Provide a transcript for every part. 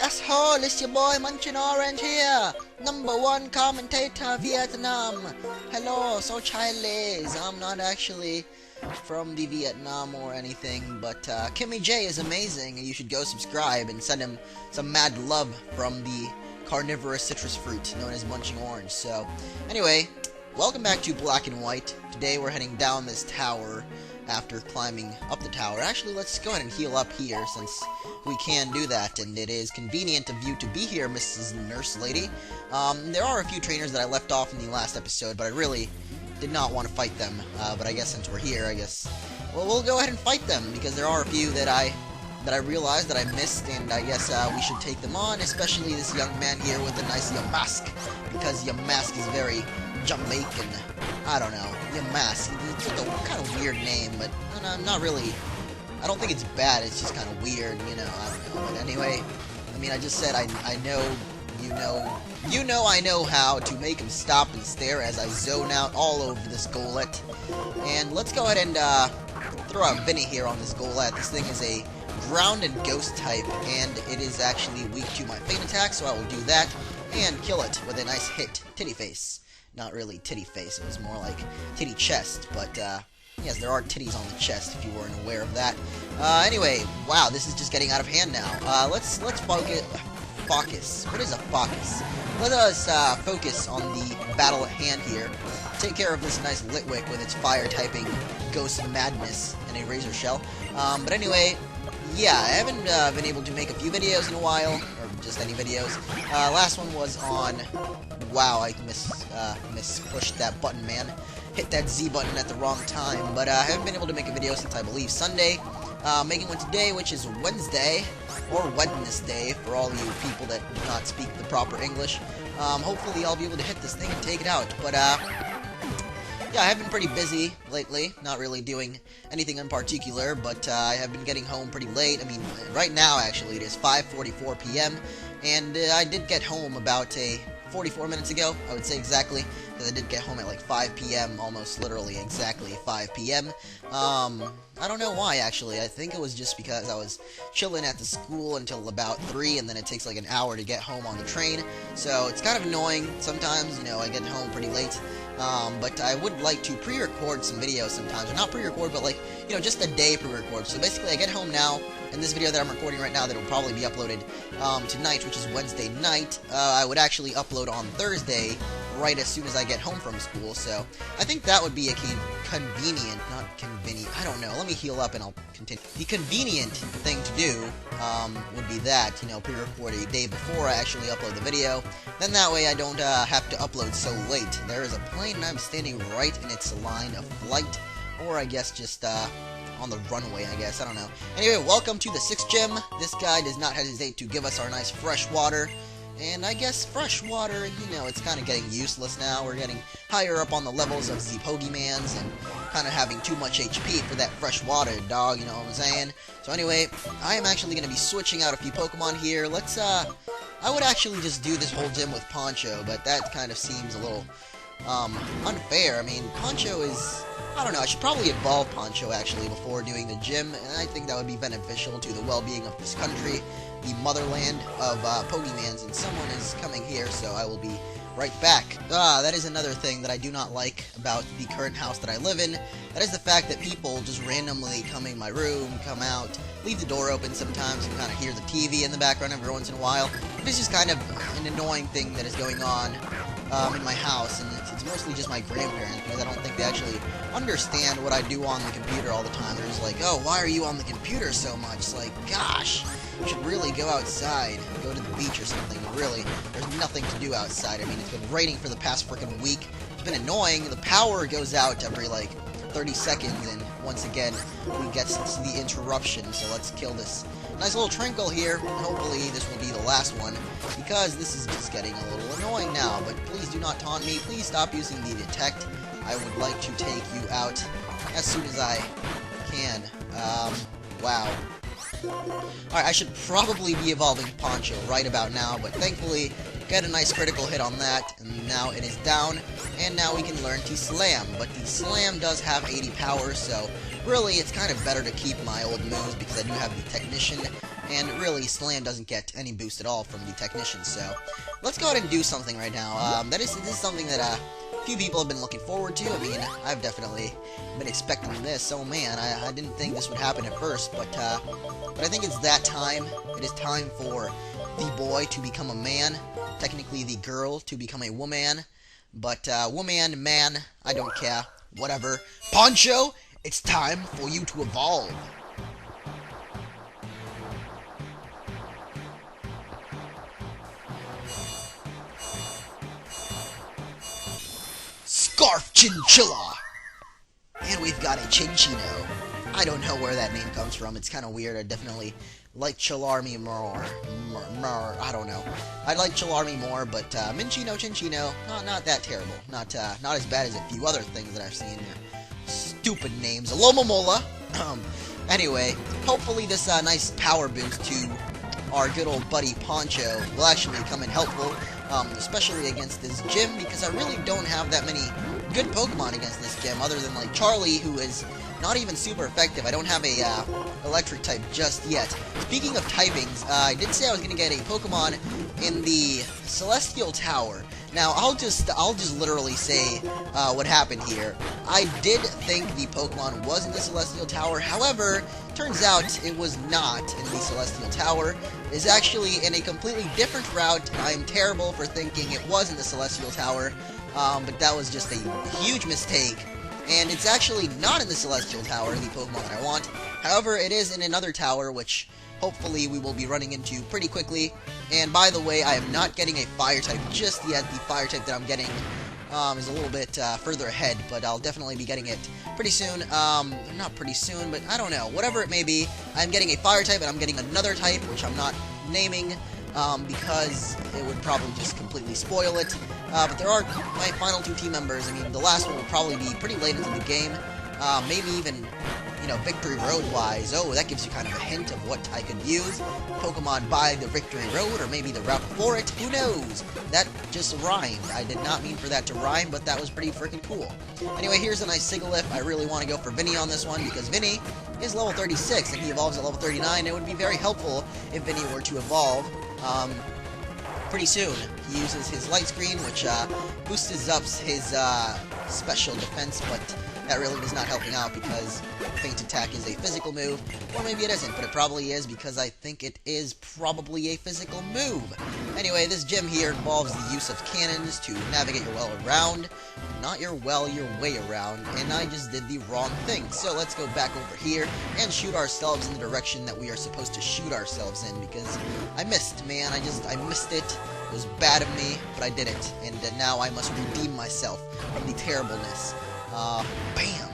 asshole, it's your boy MunchingOrange here, #1 commentator Vietnam. Hello, so Chinese. I'm not actually from the Vietnam or anything, but Kimmy J is amazing, and you should go subscribe and send him some mad love from the carnivorous citrus fruit known as MunchingOrange. So, anyway, welcome back to Black and White. Today we're heading down this tower after climbing up the tower. Actually, let's go ahead and heal up here since we can do that, and it is convenient of you to be here, Mrs. Nurse Lady. There are a few trainers that I left off in the last episode, but I really did not want to fight them. But I guess since we're here, well, we'll go ahead and fight them, because there are a few that I realized that I missed, and I guess we should take them on, especially this young man here with the nice Yamask, because Yamask is very Jamaican. I don't know, Yamask. It's like a kind of weird name, but not really. I don't think it's bad, it's just kind of weird, you know, I don't know. But anyway, I mean, I just said I know, I know how to make him stop and stare as I zone out all over this Golett. And let's go ahead and throw out Vinny here on this Golett. This thing is a ground and ghost type, and it is actually weak to my feint attack, so I will do that and kill it with a nice hit. Titty face. Not really titty face, it was more like titty chest, but yes, there are titties on the chest if you weren't aware of that. Anyway, wow, this is just getting out of hand now. Let's focus. What is a focus? Let us focus on the battle at hand here. Take care of this nice Litwick with its fire typing ghost madness and a razor shell. But anyway, yeah, I haven't been able to make a few videos in a while, or just any videos. Last one was on... Wow, I mispushed that button, man. Hit that Z button at the wrong time. But I haven't been able to make a video since, I believe, Sunday. Making one today, which is Wednesday, or Wednesday, for all you people that do not speak the proper English. Hopefully I'll be able to hit this thing and take it out. But, yeah, I have been pretty busy lately, not really doing anything in particular, but I have been getting home pretty late. I mean, right now, actually, it is 5:44 p.m., and I did get home about 44 minutes ago, I would say exactly, because I did get home at like 5 p.m., almost literally exactly 5 p.m. I don't know why, actually. I think it was just because I was chilling at the school until about 3, and then it takes like an hour to get home on the train, so it's kind of annoying sometimes, you know, I get home pretty late. But I would like to pre-record some videos sometimes, or not pre-record, but like, you know, just a day pre-record. So basically, I get home now, and this video that I'm recording right now that will probably be uploaded tonight, which is Wednesday night, I would actually upload on Thursday, right as soon as I get home from school. So I think that would be a convenient, not convenient, I don't know, let me heal up and I'll continue. The convenient thing to do would be that, you know, pre-record a day before I actually upload the video. Then that way I don't have to upload so late. There is a plane and I'm standing right in its line of flight, or I guess just on the runway, I guess, I don't know. Anyway, welcome to the 6th gym. This guy does not hesitate to give us our nice fresh water. And I guess fresh water, you know, it's kind of getting useless now. We're getting higher up on the levels of the Pokemans and kind of having too much HP for that fresh water, dog, you know what I'm saying? So anyway, I am actually going to be switching out a few Pokemon here. Let's, I would actually just do this whole gym with Poncho, but that kind of seems a little, unfair. I mean, Poncho is... I don't know, I should probably evolve Poncho, actually, before doing the gym, and I think that would be beneficial to the well-being of this country, the motherland of Pokemans, and someone is coming here, so I will be right back. That is another thing that I do not like about the current house that I live in. That is the fact that people just randomly come in my room, come out, leave the door open sometimes, and kind of hear the TV in the background every once in a while. It's just kind of an annoying thing that is going on in my house, and it's mostly just my grandparents, because I don't think they actually understand what I do on the computer all the time. They're just like, oh, why are you on the computer so much? It's like, gosh, you should really go outside, go to the beach or something. Really, there's nothing to do outside. I mean, it's been raining for the past freaking week. It's been annoying. The power goes out every, like, 30 seconds, and once again, we get the interruption, so let's kill this nice little Trinkle here, and hopefully this will be the last one, because this is just getting a little annoying now. But please do not taunt me, please stop using the detect. I would like to take you out as soon as I can. Wow. Alright, I should probably be evolving Poncho right about now, but thankfully, get a nice critical hit on that, and now it is down, and now we can learn to Slam, but the Slam does have 80 power, so really it's kind of better to keep my old moves, because I do have the Technician, And really, Slam doesn't get any boost at all from the Technician, so let's go ahead and do something right now. This is something that a few people have been looking forward to. I mean, I've definitely been expecting this. Oh man, I didn't think this would happen at first, but I think it's that time. It is time for the boy to become a man, technically the girl to become a woman, but woman, man, I don't care, whatever. Poncho, it's time for you to evolve. Scarf Chinchilla! And we've got a Chinchino. I don't know where that name comes from. It's kind of weird. I definitely like Chillarmy more. I don't know. I like Chillarmy more, but Minchino, Chinchino, not that terrible. Not as bad as a few other things that I've seen here. Stupid names. Alomomola. Anyway, hopefully this nice power boost to our good old buddy Poncho will actually come in helpful, especially against this gym, because I really don't have that many good Pokemon against this gym, other than like Charlie, who is not even super effective. I don't have a electric type just yet. Speaking of typings, I did say I was gonna get a Pokemon in the Celestial Tower. Now I'll just literally say what happened here. I did think the Pokemon was in the Celestial Tower. However, turns out it was not in the Celestial Tower. It is actually in a completely different route. I am terrible for thinking it was in the Celestial Tower, but that was just a huge mistake. And it's actually not in the Celestial Tower, the Pokemon that I want. However, it is in another tower, which hopefully we will be running into pretty quickly. And by the way, I am not getting a Fire type just yet. The Fire type that I'm getting is a little bit further ahead, but I'll definitely be getting it pretty soon. Not pretty soon, but I don't know. Whatever it may be, I'm getting a Fire type, and I'm getting another type, which I'm not naming, because it would probably just completely spoil it. But there are my final two team members. I mean, the last one will probably be pretty late into the game. Maybe even, you know, Victory Road-wise. Oh, that gives you kind of a hint of what I could use. Pokemon by the Victory Road, or maybe the route before it. Who knows? That just rhymed. I did not mean for that to rhyme, but that was pretty freaking cool. Anyway, here's a nice Sigilyph. I really want to go for Vinny on this one, because Vinny is level 36, and he evolves at level 39. It would be very helpful if Vinny were to evolve pretty soon. He uses his Light Screen, which boosts up his special defense, but that really is not helping out because Feint Attack is a physical move, or maybe it isn't, but it probably is because I think it is probably a physical move. Anyway, this gym here involves the use of cannons to navigate your well around, not your way around, and I just did the wrong thing. So let's go back over here and shoot ourselves in the direction that we are supposed to shoot ourselves in, because I missed, man. I missed it. It was bad of me, but I did it, and now I must redeem myself from the terribleness. Bam!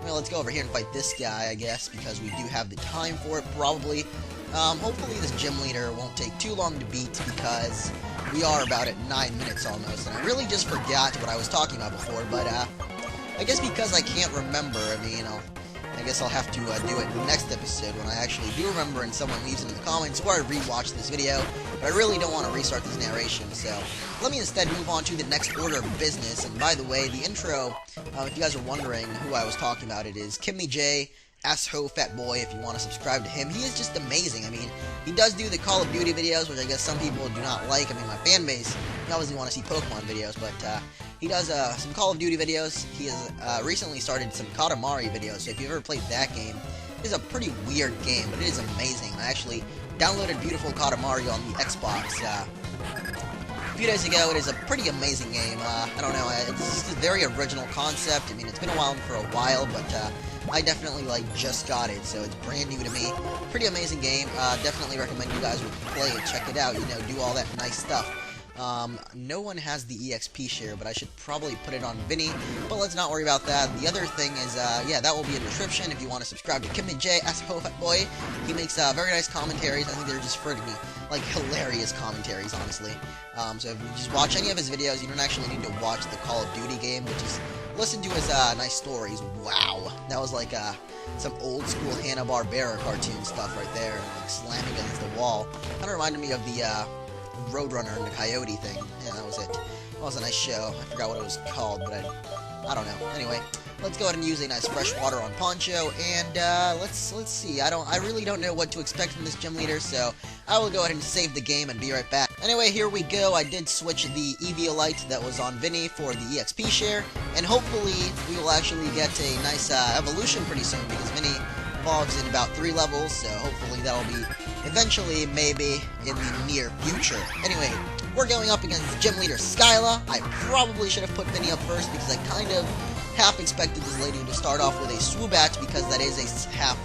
Well, let's go over here and fight this guy, I guess, because we do have the time for it, probably. Hopefully this gym leader won't take too long to beat, because we are about at 9 minutes almost, and I really just forgot what I was talking about before, but, I guess because I can't remember, I mean, I guess I'll have to do it next episode when I actually do remember and someone leaves it in the comments, or I rewatch this video, but I really don't want to restart this narration, so let me instead move on to the next order of business. And by the way, the intro, if you guys are wondering who I was talking about, it is Kimmy J, Asho Fat Boy, if you want to subscribe to him. He is just amazing. I mean, he does do the Call of Duty videos, which I guess some people do not like. I mean, my fan base, they obviously want to see Pokemon videos, but he does some Call of Duty videos. He has recently started some Katamari videos, so if you've ever played that game, it is a pretty weird game, but it is amazing. I actually downloaded Beautiful Katamari on the Xbox a few days ago. It is a pretty amazing game. I don't know, it's just a very original concept. I mean, it's been around for a while, but I definitely, just got it, so it's brand new to me. Pretty amazing game. Definitely recommend you guys would play it, check it out, you know, do all that nice stuff. No one has the EXP share, but I should probably put it on Vinny, but let's not worry about that. The other thing is, yeah, that will be in the description if you want to subscribe to Kimmy J, Asho Fat Boy. He makes very nice commentaries. I think they're just pretty, hilarious commentaries, honestly. So if you just watch any of his videos, you don't actually need to watch the Call of Duty game, but just listen to his nice stories. Wow, that was some old school Hanna-Barbera cartoon stuff right there, slamming against the wall. Kind of reminded me of the Roadrunner and the Coyote thing. Yeah, that was it. Well, it was a nice show. I forgot what it was called, but I don't know. Anyway, Let's go ahead and use a nice fresh water on Poncho, and let's see. I really don't know what to expect from this gym leader, so I will go ahead and save the game and be right back. Anyway, here we go. I did switch the Eviolite that was on Vinny for the EXP share, and hopefully we will actually get a nice evolution pretty soon, because Vinny evolves in about 3 levels, so hopefully that'll be eventually, maybe, in the near future. Anyway, we're going up against Gym Leader Skyla. I probably should have put Vinny up first, because I kind of half expected this lady to start off with a Swoobat, because that is a half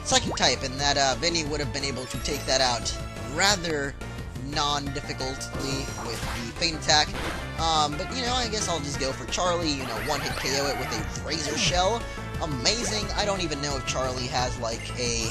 psychic type, and that Vinny would have been able to take that out rather non-difficultly with the Feint Attack. But, you know, I guess I'll just go for Charlie, you know, one-hit KO it with a Razor Shell. Amazing. I don't even know if Charlie has, like, a,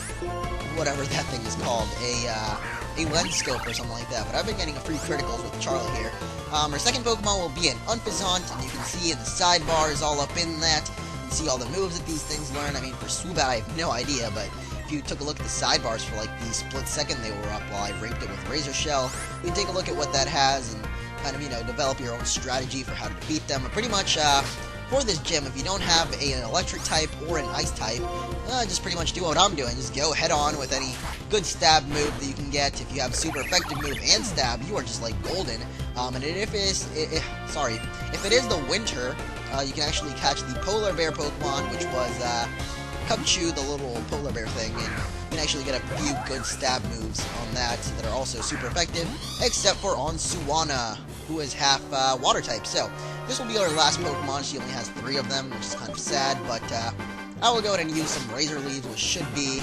whatever that thing is called, a lens scope or something like that, but I've been getting a free criticals with Charlie here. Our second Pokemon will be an Unfazant, and you can see in the sidebars all up in that, you can see all the moves that these things learn. I mean, for Swoobat, I have no idea, but if you took a look at the sidebars for, like, the split second they were up while I raped it with Razor Shell, you can take a look at what that has, and kind of, you know, develop your own strategy for how to defeat them. But pretty much, for this gym, if you don't have an electric type or an ice type, just pretty much do what I'm doing. Just go head on with any good stab move that you can get. If you have super effective move and stab, you are just like golden. And if it is the winter, you can actually catch the polar bear Pokemon, which was Cubchoo, the little polar bear thing, and you can actually get a few good stab moves on that are also super effective, except for on Suwana, who is half water type. So this will be our last Pokemon. She only has 3 of them, which is kind of sad, but I will go ahead and use some Razor Leaves, which should be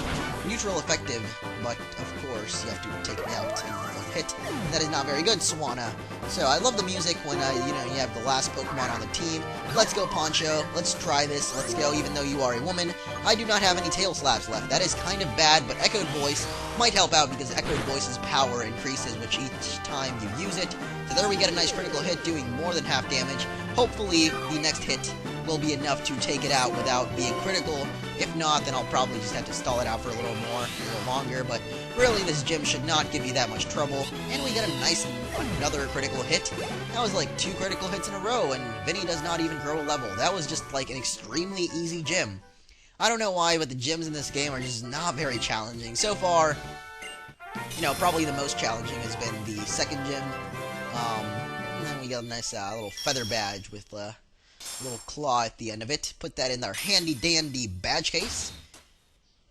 neutral effective, but of course you have to take it out in one hit. That is not very good, Suwana. So I love the music when you have the last Pokemon on the team. Let's go, Poncho. Let's try this. Let's go. Even though you are a woman, I do not have any tail slaps left. That is kind of bad, but Echoed Voice might help out because Echoed Voice's power increases with each time you use it. So there we get a nice critical hit, doing more than half damage. Hopefully the next hit will be enough to take it out without being critical. If not, then I'll probably just have to stall it out for a little longer, but really this gym should not give you that much trouble. And we get a nice, another critical hit. That was like 2 critical hits in a row, and Vinny does not even grow a level. That was just like an extremely easy gym. I don't know why, but the gyms in this game are just not very challenging. So far, you know, probably the most challenging has been the second gym. And then we got a nice little feather badge with a little claw at the end of it. Put that in our handy-dandy badge case.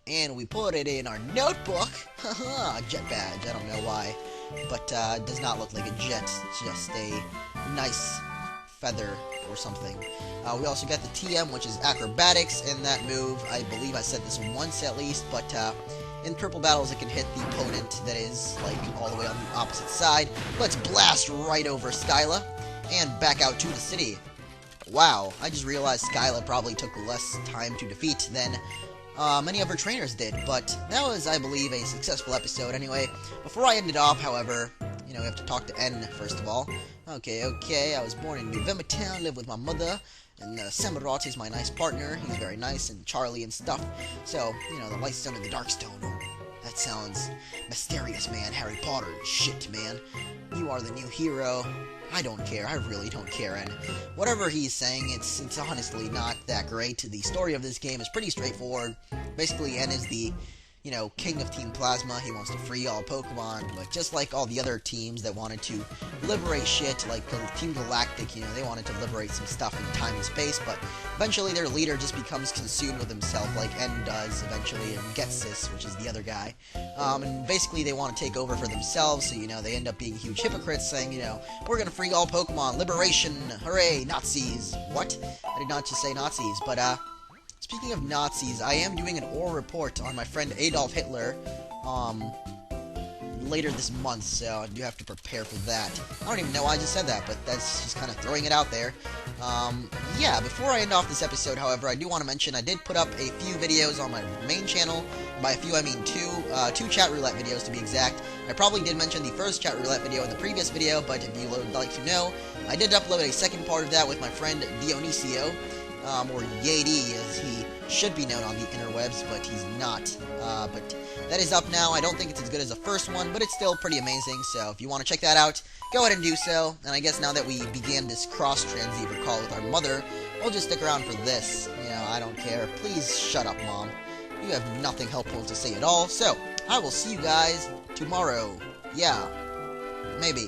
And we put it in our notebook. Haha, jet badge. I don't know why. But it does not look like a jet. It's just a nice feather or something. We also got the TM, which is acrobatics, and that move, I believe I said this once at least, but in triple battles it can hit the opponent that is like all the way on the opposite side. Let's blast right over Skyla and back out to the city. Wow, I just realized Skyla probably took less time to defeat than many of her trainers did, but that was, I believe, a successful episode. Anyway, before I end it off, however, you know, we have to talk to N first of all. Okay, I was born in November Town, live with my mother, and Samurott is my nice partner. He's very nice, and Charlie and stuff. So, you know, the light stone and the dark stone. Oh, that sounds mysterious, man. Harry Potter. Shit, man. You are the new hero. I don't care. I really don't care. And whatever he's saying, it's honestly not that great. The story of this game is pretty straightforward. Basically, N is the, you know, king of Team Plasma. He wants to free all Pokemon, but just like all the other teams that wanted to liberate shit, like Team Galactic, you know, they wanted to liberate some stuff in time and space, but eventually their leader just becomes consumed with himself, like N does eventually, and Getsis, which is the other guy. And basically they want to take over for themselves, so, you know, they end up being huge hypocrites, saying, you know, we're gonna free all Pokemon, liberation, hooray, Nazis. What? I did not just say Nazis, but, speaking of Nazis, I am doing an oral report on my friend Adolf Hitler, later this month, so I do have to prepare for that. I don't even know why I just said that, but that's just kind of throwing it out there. Yeah, before I end off this episode, however, I do want to mention I did put up a few videos on my main channel. By a few, I mean two chat roulette videos to be exact. I probably did mention the first chat roulette video in the previous video, but if you would like to know, I did upload a second part of that with my friend Dionisio. Or Yadi, as he should be known on the interwebs, but he's not. But that is up now. I don't think it's as good as the first one, but it's still pretty amazing, so if you want to check that out, go ahead and do so. And I guess now that we began this cross-transceiver call with our mother, I'll just stick around for this. You know, I don't care. Please shut up, Mom. You have nothing helpful to say at all, so I will see you guys tomorrow. Yeah, maybe.